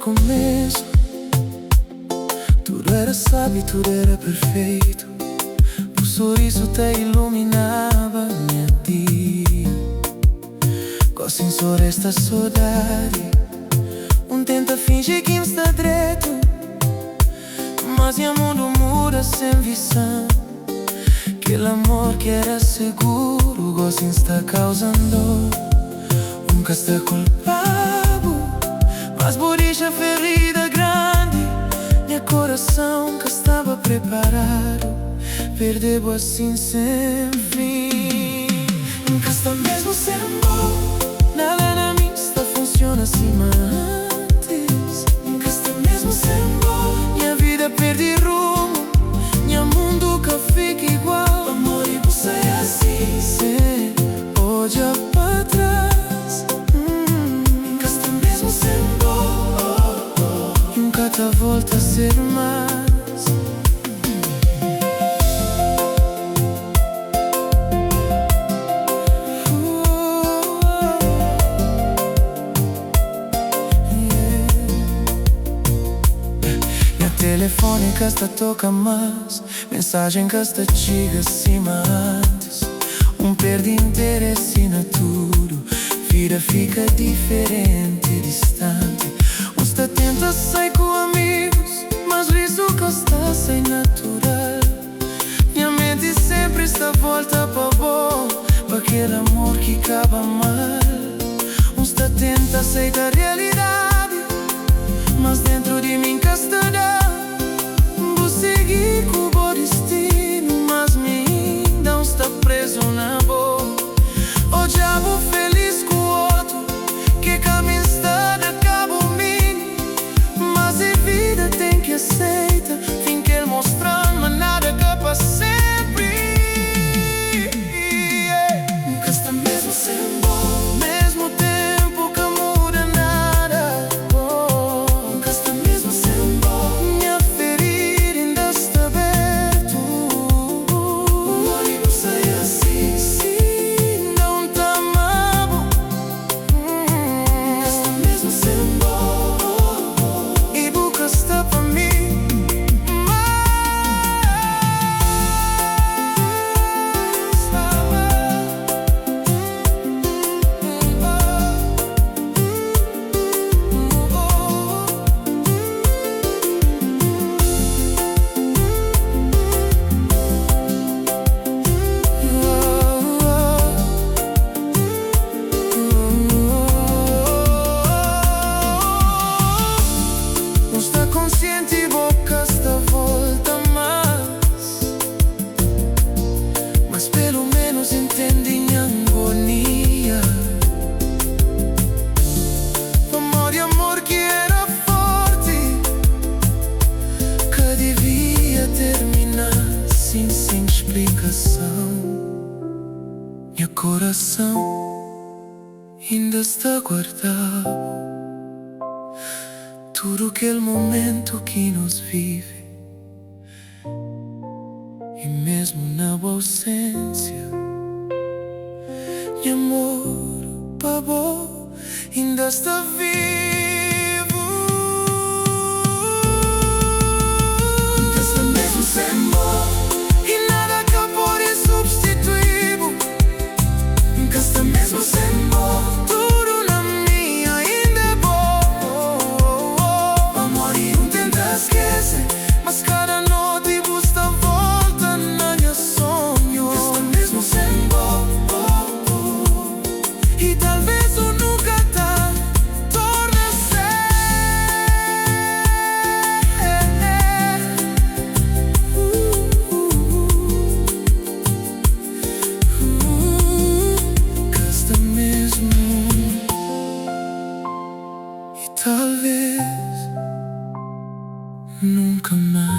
começo tudo era sábio, tudo era perfeito. O sorriso te iluminava minha dia. Gosto só esta saudade. Tenta fingir que está direito, mas meu mundo muda sem visão. Aquele amor que era seguro, gosto está causando. Nunca está culpado, mas boricha ferida grande. Meu coração que estava preparado, perdeu assim sem fim. Nunca está mesmo sendo bom. Nada na mim está funciona assim, mas nunca está mesmo sendo bom. Minha vida perdi rumo, meu mundo que fica igual. Amor e você é assim, cê olha para trás. Nunca está mesmo sendo bom. Nunca te volta a ser mais. Telefone que esta toca mais, mensagem que esta chega acima antes. Perde interesse na tudo, vida fica diferente, distante. Está tenta sair com amigos, mas riso que está sem natural. Minha mente sempre está volta para bom, para aquele amor que acaba mal. Está tenta aceitar a realidade, mas dentro de mim que está seguir com o destino, mas me ainda está preso na boca. O diabo feliz com o outro, que caminho está de cabo mim. Mas a vida tem que aceitar, fim que ele mostrando, mas nada que para sempre. Nunca está mesmo sendo bom, mesmo tempo que muda nada. Nunca está mesmo sendo bom. Minha consciente, boca esta volta mas pelo menos entende minha agonia. Amor e amor que era forte, que devia terminar sem explicação. Meu coração ainda está guardado tudo aquele momento que nos vive. E mesmo na ausência, meu amor, pavô, ainda está vivo. Ainda está mesmo sem bom, e nada que pode substituir. Nunca está mesmo sem bom. Mas cada noite busca volta na minha sonho. Está mesmo sem bom. E talvez eu nunca tá torna a ser. Está mesmo. E talvez nunca mais.